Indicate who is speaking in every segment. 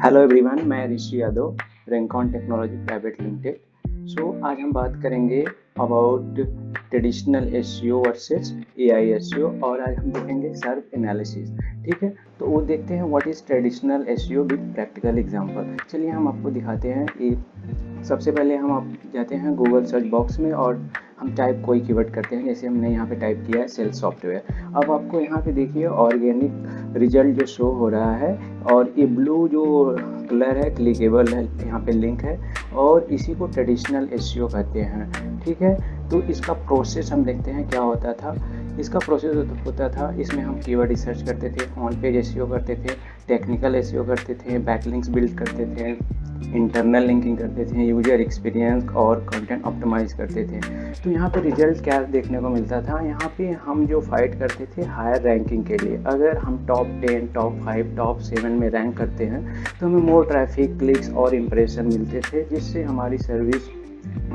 Speaker 1: Hello everyone, मैं ऋषि Yadav, रेंकॉन technology private limited. आज हम बात करेंगे about traditional SEO versus AI SEO और आज हम देखेंगे सर्व एनालिसिस। ठीक है, तो वो देखते हैं what is traditional SEO with practical example. चलिए हम आपको दिखाते हैं कि सबसे पहले हम आप जाते हैं गूगल सर्च बॉक्स में और हम टाइप कोई कीवर्ड करते हैं। जैसे हमने यहाँ पे टाइप किया है सेल्स सॉफ्टवेयर। अब आपको यहाँ पे देखिए ऑर्गेनिक रिजल्ट जो शो हो रहा है और ये ब्लू जो कलर है क्लिकेबल है, यहाँ पे लिंक है और इसी को ट्रेडिशनल एसईओ कहते हैं। ठीक है, तो इसका प्रोसेस हम देखते हैं क्या होता था। इसका प्रोसेस होता था, इसमें हम कीवर्ड रिसर्च करते थे, ऑन पेज एसईओ करते थे, टेक्निकल एसईओ करते थे, बैकलिंक्स बिल्ड करते थे, इंटरनल लिंकिंग करते थे, यूजर एक्सपीरियंस और कंटेंट ऑप्टिमाइज करते थे। तो यहाँ पे रिजल्ट क्या देखने को मिलता था, यहाँ पे हम जो फाइट करते थे हायर रैंकिंग के लिए। अगर हम टॉप 10, टॉप 5, टॉप 7 में रैंक करते हैं तो हमें मोर ट्रैफिक, क्लिक्स और इम्प्रेशन मिलते थे, जिससे हमारी सर्विस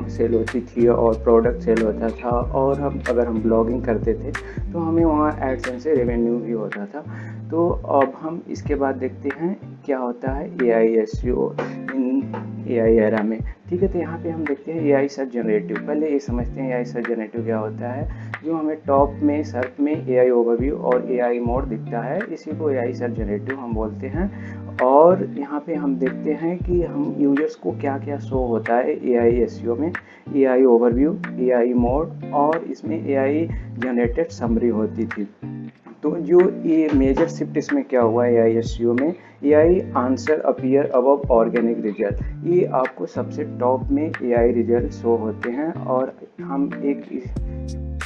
Speaker 1: सेल होती थी और प्रोडक्ट सेल होता था। और अगर हम ब्लॉगिंग करते थे तो हमें वहाँ एडसेंस से रेवेन्यू भी होता था। तो अब हम इसके बाद देखते हैं क्या होता है एआई एसईओ इन एआई एरा में। ठीक है, तो यहाँ पे हम देखते हैं एआई सर्च जनरेटिव। पहले ये समझते हैं एआई सर्च जनरेटिव क्या होता है। जो हमें टॉप में सर्च में एआई ओवरव्यू और एआई मोड दिखता है, इसी को एआई सर्च जनरेटिव हम बोलते हैं। और यहाँ पे हम देखते हैं कि हम यूजर्स को क्या क्या शो होता है एआई एसईओ में। एआई ओवरव्यू, एआई मोड और इसमें एआई जनरेटेड समरी होती थी। तो जो ये मेजर शिफ्ट इसमें क्या हुआ है एआई एसईओ में, AI answer appear above organic result. ये आपको सबसे टॉप में एआई रिजल्ट शो होते हैं। और हम एक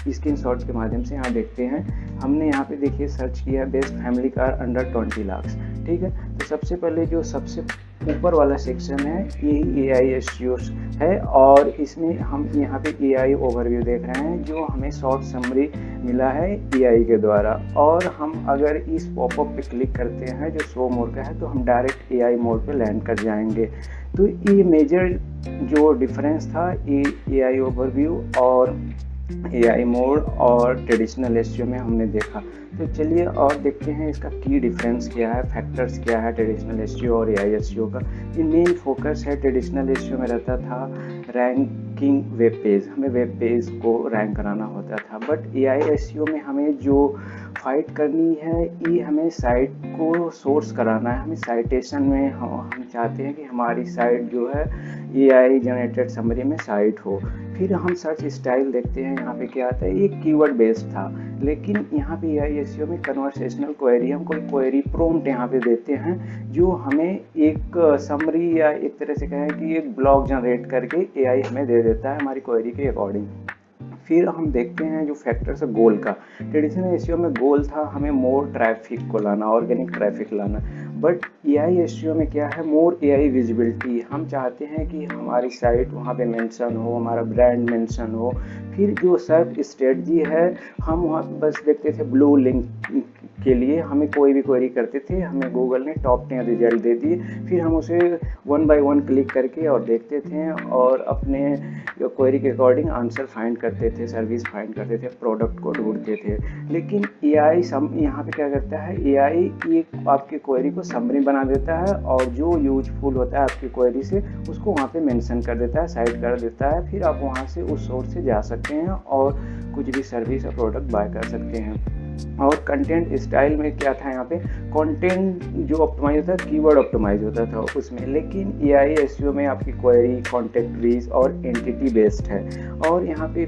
Speaker 1: स्क्रीनशॉट के माध्यम से यहाँ देखते हैं। हमने यहाँ पे देखिए सर्च किया best family car under 20 lakh. ठीक है, तो सबसे पहले जो सबसे ऊपर वाला सेक्शन है ये एआई एसईओ है और इसमें हम यहाँ पे एआई ओवरव्यू देख रहे हैं जो हमें शॉर्ट समरी मिला है एआई के द्वारा। और हम अगर इस पॉपअप पे क्लिक करते हैं जो शो मोड का है तो हम डायरेक्ट एआई मोड पे लैंड कर जाएंगे। तो ये मेजर जो डिफरेंस था ये एआई ओवरव्यू और एआई मोड और ट्रेडिशनल एसईओ में हमने देखा। तो चलिए और देखते हैं इसका की डिफरेंस क्या है, फैक्टर्स क्या है ट्रेडिशनल एसईओ और एआई एसईओ का। ये मेन फोकस है ट्रेडिशनल एसईओ में रहता था रैंकिंग वेब पेज, हमें वेब पेज को रैंक कराना होता था। बट एआई एसईओ में हमें जो फाइट करनी है ये हमें साइट को सोर्स कराना है। हमें साइटेशन में हम चाहते हैं कि हमारी साइट जो है एआई जनरेटेड समरी में साइट हो। फिर हम सर्च स्टाइल देखते हैं, यहाँ पे क्या आता है, ये कीवर्ड बेस्ड था। लेकिन यहाँ पे एआई एसईओ में कन्वर्सेशनल क्वेरी, हम कोई क्वेरी प्रॉम्प्ट यहाँ पे देते हैं जो हमें एक समरी या एक तरह से कहें कि एक ब्लॉग जनरेट करके एआई हमें दे देता है हमारी क्वेरी के अकॉर्डिंग। फिर हम देखते हैं जो फैक्टर्स है गोल का। ट्रेडिशनल एसईओ में गोल था हमें मोर ट्रैफिक को लाना, ऑर्गेनिक ट्रैफिक लाना। बट एआई एसईओ में क्या है, मोर एआई विजिबिलिटी। हम चाहते हैं कि हमारी साइट वहाँ पे मेंशन हो, हमारा ब्रांड मेंशन हो। फिर जो सर्च स्ट्रेटजी है, हम वहाँ बस देखते थे ब्लू लिंक के लिए हमें कोई भी क्वेरी करते थे, हमें गूगल ने टॉप 10 रिजल्ट दे दिए। फिर हम उसे 1 बाय 1 क्लिक करके और देखते थे और अपने क्वेरी के अकॉर्डिंग आंसर फाइंड करते थे, सर्विस फाइंड करते थे, प्रोडक्ट को ढूंढते थे। लेकिन एआई यहाँ पे क्या करता है, एआई एक आपकी क्वेरी को समरी बना देता है और जो यूजफुल होता है आपकी क्वेरी से उसको वहाँ पे मेंशन कर देता है, साइट कर देता है। फिर आप वहाँ से उस सोर्स से जा सकते हैं और कुछ भी सर्विस और प्रोडक्ट बाय कर सकते हैं। और कंटेंट स्टाइल में क्या था, यहाँ पे कंटेंट जो ऑप्टिमाइज होता है कीवर्ड ऑप्टिमाइज होता था उसमें। लेकिन एआई एसईओ में आपकी क्वेरी, कॉन्टेक्ट रीच और एंटिटी बेस्ड है। और यहाँ पे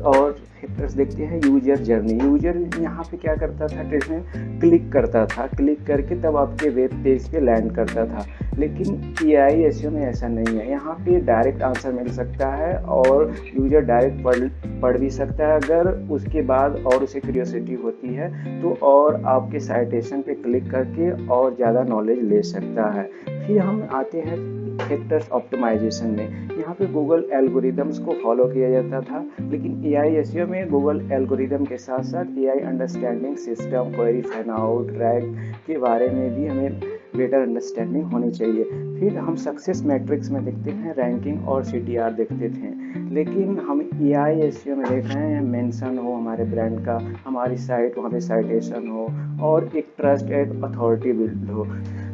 Speaker 1: और फैक्टर्स देखते हैं यूजर जर्नी। यूजर यहाँ पे क्या करता था, ट्रेडिशनल क्लिक करता था, क्लिक करके तब आपके वेब पेज पे लैंड करता था। लेकिन एआई एसईओ में ऐसा नहीं है, यहाँ पे डायरेक्ट आंसर मिल सकता है और यूजर डायरेक्ट पढ़ भी सकता है अगर उसके बाद और उसे क्यूरियोसिटी होती है तो, और आपके साइटेशन पे क्लिक करके और ज़्यादा नॉलेज ले सकता है। फिर हम आते हैं फैक्टर्स ऑप्टिमाइजेशन में। यहाँ पे गूगल एल्गोरिदम्स को फॉलो किया जाता था, लेकिन एआई एसईओ में गूगल एल्गोरिदम के साथ साथ AI understanding system, query fan out, rank के बारे में भी हमें बेटर अंडरस्टैंडिंग होनी चाहिए। फिर हम सक्सेस मैट्रिक्स में देखते हैं रैंकिंग और CTR देखते थे, लेकिन हम AI SEO में देख रहे हैं मेंशन हो हमारे ब्रांड का, हमारी साइट वहाँ पे साइटेशन हो और एक ट्रस्ट एक अथॉरिटी बिल्ड हो।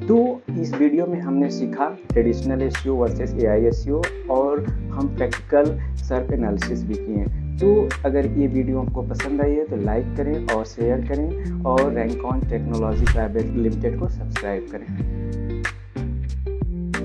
Speaker 1: तो इस वीडियो में हमने सीखा traditional SEO versus AI SEO और हम प्रैक्टिकल सर्च एनालिसिस भी किए। तो अगर ये वीडियो आपको पसंद आई है तो लाइक करें और शेयर करें और रैंकॉन टेक्नोलॉजी प्राइवेट लिमिटेड को सब्सक्राइब करें।